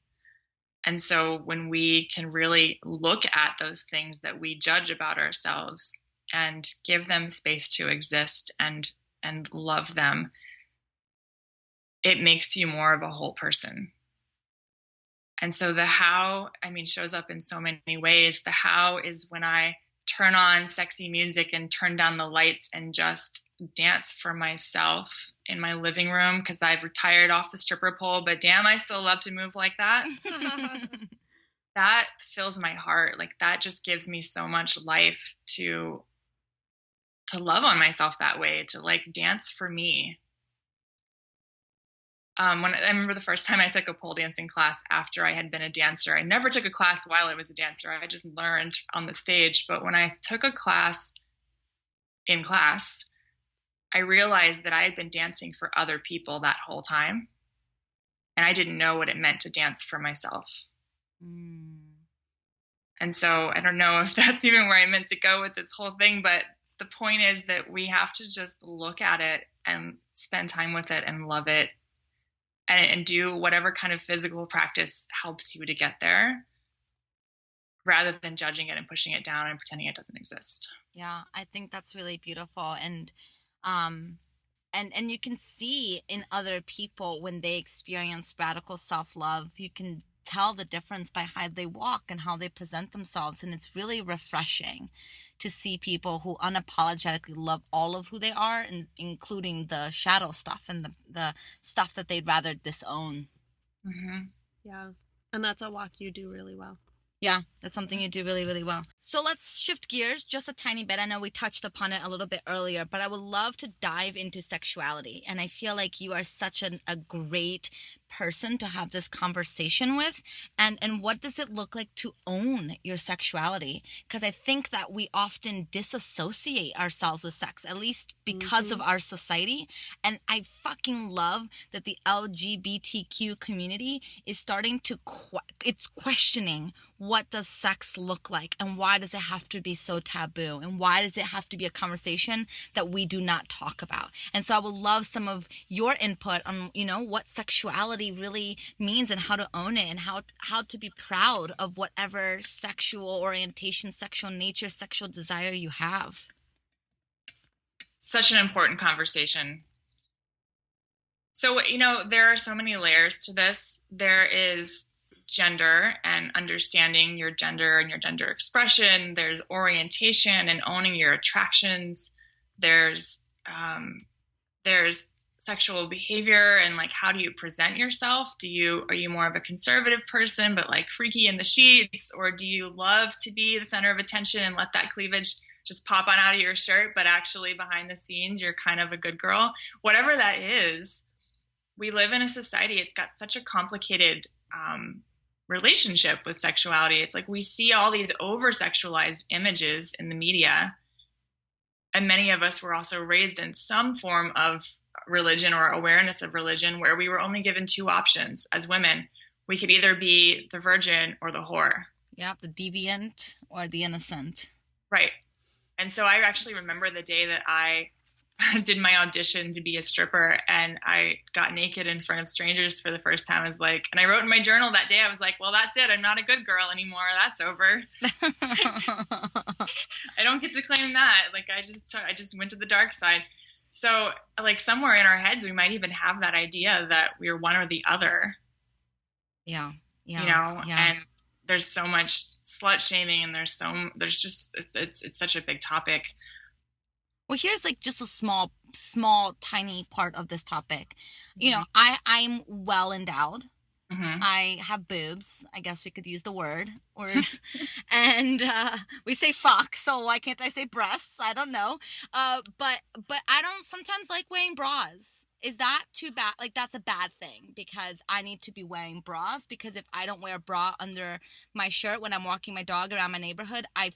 And so when we can really look at those things that we judge about ourselves and give them space to exist and love them, it makes you more of a whole person. And so the how, shows up in so many ways. The how is when I turn on sexy music and turn down the lights and just dance for myself in my living room because I've retired off the stripper pole, but damn, I still love to move like that. That fills my heart. Like, that just gives me so much life to love on myself that way, to like dance for me. When I remember the first time I took a pole dancing class after I had been a dancer. I never took a class while I was a dancer. I just learned on the stage. But when I took a class in class, I realized that I had been dancing for other people that whole time. And I didn't know what it meant to dance for myself. And so I don't know if that's even where I meant to go with this whole thing. But the point is that we have to just look at it and spend time with it and love it. And do whatever kind of physical practice helps you to get there, rather than judging it and pushing it down and pretending it doesn't exist. Yeah, I think that's really beautiful. And you can see in other people when they experience radical self-love, you can tell the difference by how they walk and how they present themselves. And it's really refreshing to see people who unapologetically love all of who they are, including the shadow stuff and the stuff that they'd rather disown. Yeah. And that's a walk you do really well. Yeah, that's something you do really, really well. So let's shift gears just a tiny bit. I know we touched upon it a little bit earlier, but I would love to dive into sexuality. And I feel like you are such a great person to have this conversation with. And what does it look like to own your sexuality? Because I think that we often disassociate ourselves with sex, at least because of our society. And I fucking love that the LGBTQ community is starting to, it's questioning, what does sex look like, and why does it have to be so taboo, and why does it have to be a conversation that we do not talk about? And so I would love some of your input on, you know, what sexuality really means and how to own it, and how to be proud of whatever sexual orientation, sexual nature, sexual desire you have. Such an important conversation. So, you know, there are so many layers to this. There is gender and understanding your gender and your gender expression. There's orientation and owning your attractions. There's sexual behavior and like, how do you present yourself? Are you more of a conservative person but like freaky in the sheets, or do you love to be the center of attention and let that cleavage just pop on out of your shirt, but actually behind the scenes you're kind of a good girl? Whatever that is, we live in a society, it's got such a complicated relationship with sexuality. It's like we see all these over-sexualized images in the media, and many of us were also raised in some form of religion or awareness of religion where we were only given two options as women. We could either be the virgin or the whore. Yeah, the deviant or the innocent. Right. And so I actually remember the day that I did my audition to be a stripper, and I got naked in front of strangers for the first time. I was like, and I wrote in my journal that day, I was like, well, that's it. I'm not a good girl anymore. That's over. I don't get to claim that. Like, I just went to the dark side. So like somewhere in our heads, we might even have that idea that we're one or the other. Yeah. Yeah. You know, yeah. and there's so much slut shaming, and it's such a big topic. Well, here's like just a small, tiny part of this topic. You know, I'm well endowed. Mm-hmm. I have boobs. I guess we could use the word. And we say fuck, so why can't I say breasts? I don't know. But I don't sometimes like wearing bras. Is that too bad? Like, that's a bad thing because I need to be wearing bras, because if I don't wear a bra under my shirt when I'm walking my dog around my neighborhood, I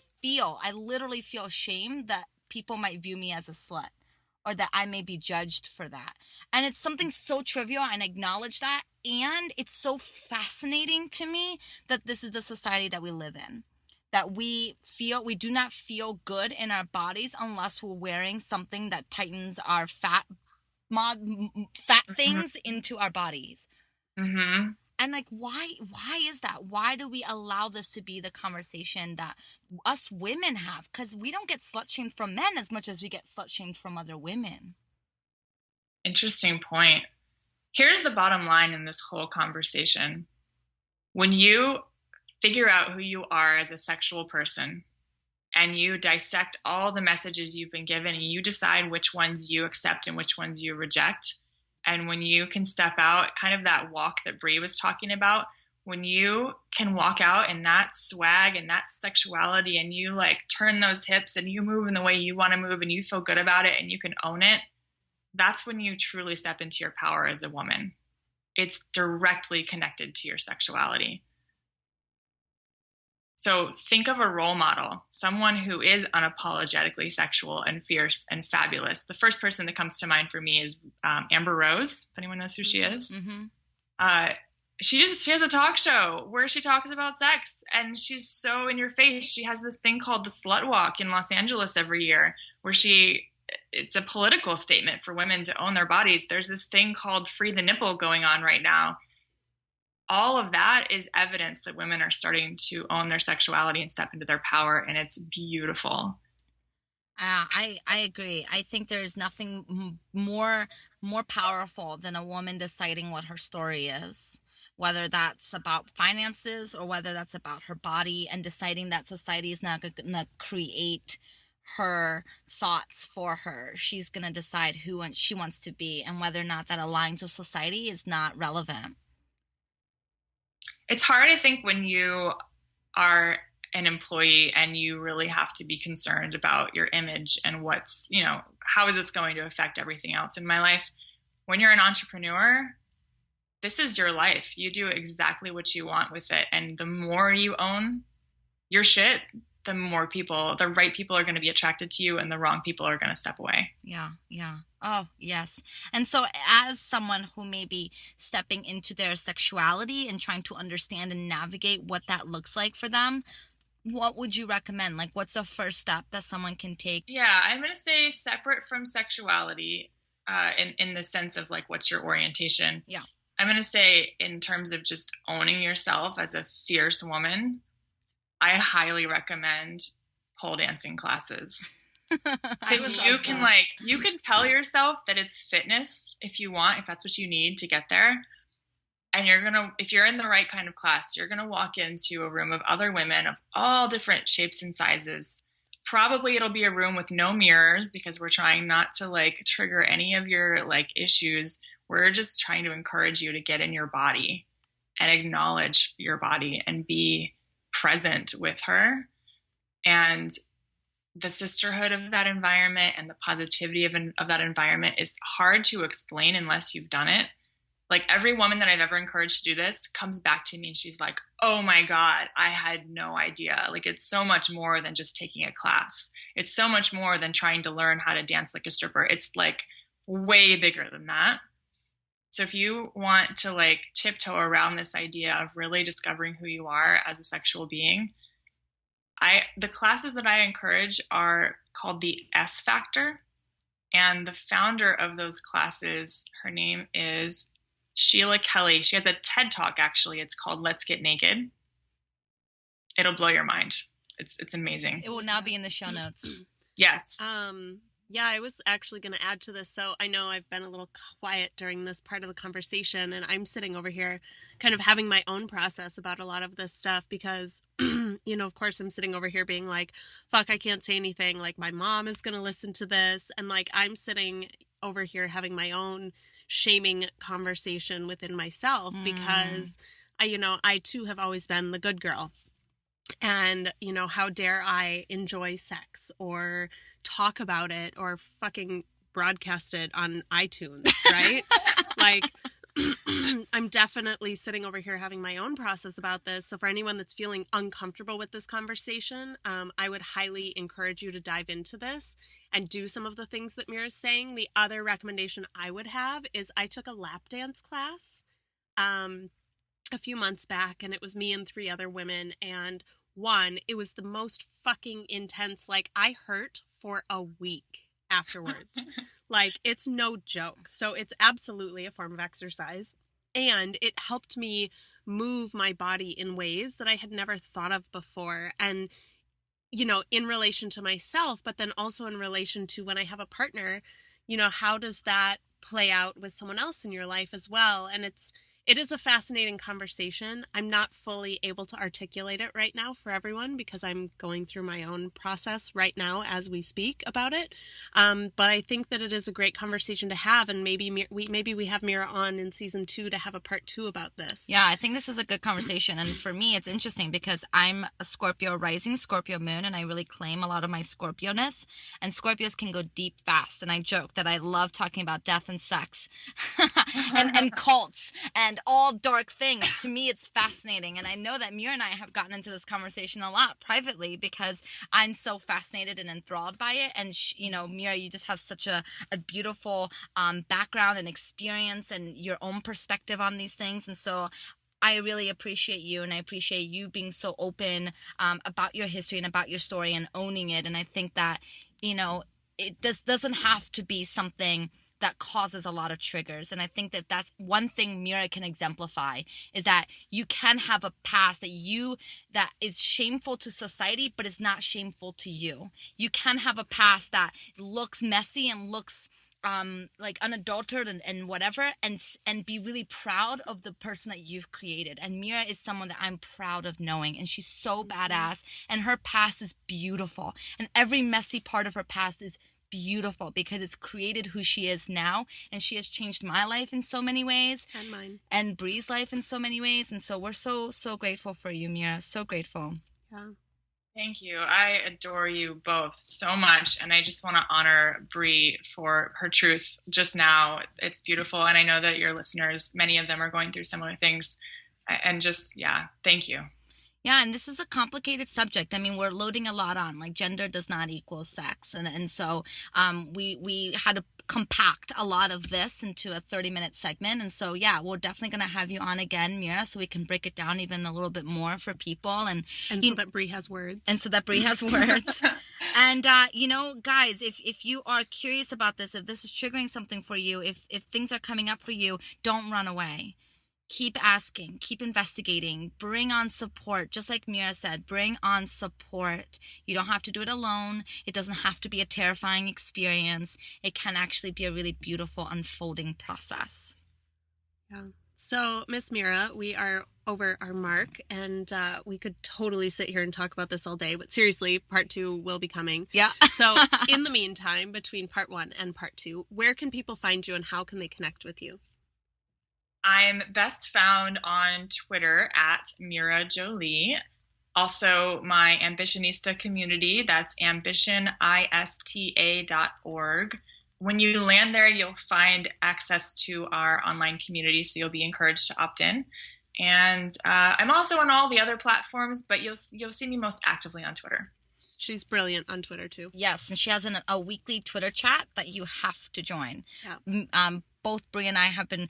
literally feel shame that people might view me as a slut, or that I may be judged for that. And it's something so trivial, and I acknowledge that. And it's so fascinating to me that this is the society that we live in, that we do not feel good in our bodies unless we're wearing something that tightens our fat things into our bodies. Mm-hmm. And like, why is that? Why do we allow this to be the conversation that us women have? Because we don't get slut shamed from men as much as we get slut shamed from other women. Interesting point. Here's the bottom line in this whole conversation. When you figure out who you are as a sexual person, and you dissect all the messages you've been given, and you decide which ones you accept and which ones you reject, and when you can step out, kind of that walk that Brie was talking about, when you can walk out in that swag and that sexuality, and you like turn those hips and you move in the way you want to move, and you feel good about it and you can own it, that's when you truly step into your power as a woman. It's directly connected to your sexuality. So think of a role model, someone who is unapologetically sexual and fierce and fabulous. The first person that comes to mind for me is Amber Rose, if anyone knows who she is. Mm-hmm. She has a talk show where she talks about sex, and she's so in your face. She has this thing called the Slut Walk in Los Angeles every year, where it's a political statement for women to own their bodies. There's this thing called Free the Nipple going on right now. All of that is evidence that women are starting to own their sexuality and step into their power, and it's beautiful. I agree. I think there's nothing more powerful than a woman deciding what her story is, whether that's about finances or whether that's about her body, and deciding that society is not going to create her thoughts for her. She's going to decide who she wants to be, and whether or not that aligns with society is not relevant. It's hard, I think, when you are an employee and you really have to be concerned about your image and what's, how is this going to affect everything else in my life? When you're an entrepreneur, this is your life. You do exactly what you want with it. And the more you own your shit, the more the right people are going to be attracted to you and the wrong people are going to step away. Yeah. Oh, yes. And so as someone who may be stepping into their sexuality and trying to understand and navigate what that looks like for them, what would you recommend? Like, what's the first step that someone can take? Yeah, I'm going to say separate from sexuality, in the sense of like, what's your orientation? Yeah. I'm going to say in terms of just owning yourself as a fierce woman, I highly recommend pole dancing classes. Because you can tell yourself that it's fitness if you want, if that's what you need to get there. And if you're in the right kind of class, you're going to walk into a room of other women of all different shapes and sizes. Probably it'll be a room with no mirrors because we're trying not to like trigger any of your like issues. We're just trying to encourage you to get in your body and acknowledge your body and be present with her. And the sisterhood of that environment and the positivity of that environment is hard to explain unless you've done it. Like every woman that I've ever encouraged to do this comes back to me and she's like, oh my God, I had no idea. Like it's so much more than just taking a class. It's so much more than trying to learn how to dance like a stripper. It's like way bigger than that. So if you want to like tiptoe around this idea of really discovering who you are as a sexual being, the classes that I encourage are called the S Factor. And the founder of those classes, her name is Sheila Kelly. She has a TED Talk, actually. It's called Let's Get Naked. It'll blow your mind. It's amazing. It will now be in the show notes. Yes. Yeah, I was actually going to add to this. So I know I've been a little quiet during this part of the conversation, and I'm sitting over here kind of having my own process about a lot of this stuff because, of course, I'm sitting over here being like, fuck, I can't say anything. Like, my mom is going to listen to this. And, like, I'm sitting over here having my own shaming conversation within myself because, I, too, have always been the good girl. And, how dare I enjoy sex or talk about it or fucking broadcast it on iTunes, right? Like, I'm definitely sitting over here having my own process about this. So for anyone that's feeling uncomfortable with this conversation, I would highly encourage you to dive into this and do some of the things that Mira's saying. The other recommendation I would have is I took a lap dance class a few months back, and it was me and 3 other women, and one, it was the most fucking intense. Like, I hurt for a week afterwards. Like, it's no joke. So it's absolutely a form of exercise, and it helped me move my body in ways that I had never thought of before. And in relation to myself, but then also in relation to when I have a partner, how does that play out with someone else in your life as well? And it is a fascinating conversation. I'm not fully able to articulate it right now for everyone because I'm going through my own process right now as we speak about it. But I think that it is a great conversation to have, and maybe we have Mira on in season 2 to have a part 2 about this. Yeah, I think this is a good conversation. And for me, it's interesting because I'm a Scorpio rising, Scorpio moon, and I really claim a lot of my Scorpio-ness. And Scorpios can go deep fast. And I joke that I love talking about death and sex and cults and all dark things. To me, it's fascinating. And I know that Mira and I have gotten into this conversation a lot privately because I'm so fascinated and enthralled by it. And, Mira, you just have such a beautiful background and experience and your own perspective on these things. And so I really appreciate you, and I appreciate you being so open about your history and about your story and owning it. And I think that, this doesn't have to be something that causes a lot of triggers. And I think that that's one thing Mira can exemplify, is that you can have a past that is shameful to society, but is not shameful to you. You can have a past that looks messy and looks like unadulterated and whatever, and be really proud of the person that you've created. And Mira is someone that I'm proud of knowing, and she's so badass, and her past is beautiful, and every messy part of her past is beautiful because it's created who she is now, and she has changed my life in so many ways, and mine, and Bree's life in so many ways. And so we're so grateful for you, Mira. So grateful. yeah. Thank you. I adore you both so much. And I just want to honor Bree for her truth just now. It's beautiful. And I know that your listeners, many of them are going through similar things. And just, yeah, thank you. Yeah, and this is a complicated subject. I mean, we're loading a lot on, like gender does not equal sex. And so we had to compact a lot of this into a 30-minute segment. And so, yeah, we're definitely going to have you on again, Mira, so we can break it down even a little bit more for people. And so that Bree has words. And so that Bree has words. And, you know, guys, if you are curious about this, if this is triggering something for you, if things are coming up for you, don't run away. Keep asking, keep investigating, bring on support. Just like Mira said, bring on support. You don't have to do it alone. It doesn't have to be a terrifying experience. It can actually be a really beautiful unfolding process. Yeah. So, Miss Mira, we are over our mark, and we could totally sit here and talk about this all day. But seriously, part 2 will be coming. Yeah. So, in the meantime, between part 1 and part 2, where can people find you and how can they connect with you? I'm best found on Twitter at Mira Joleigh. Also, my Ambitionista community, that's ambitionista.org. When you land there, you'll find access to our online community, so you'll be encouraged to opt in. And I'm also on all the other platforms, but you'll see me most actively on Twitter. She's brilliant on Twitter, too. Yes, and she has a weekly Twitter chat that you have to join. Yeah. Both Bree and I have been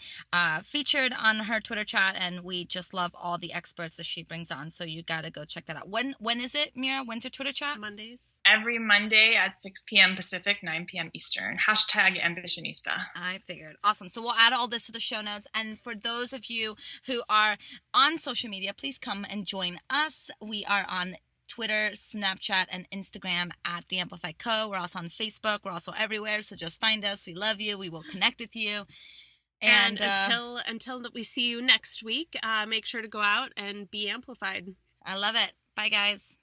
featured on her Twitter chat, and we just love all the experts that she brings on. So you got to go check that out. When is it, Mira? When's your Twitter chat? Mondays. Every Monday at 6 p.m. Pacific, 9 p.m. Eastern. #Ambitionista. I figured. Awesome. So we'll add all this to the show notes. And for those of you who are on social media, please come and join us. We are on Twitter, Snapchat, and Instagram at The Amplified Co. We're also on Facebook. We're also everywhere. So just find us. We love you. We will connect with you. And until we see you next week, make sure to go out and be amplified. I love it. Bye, guys.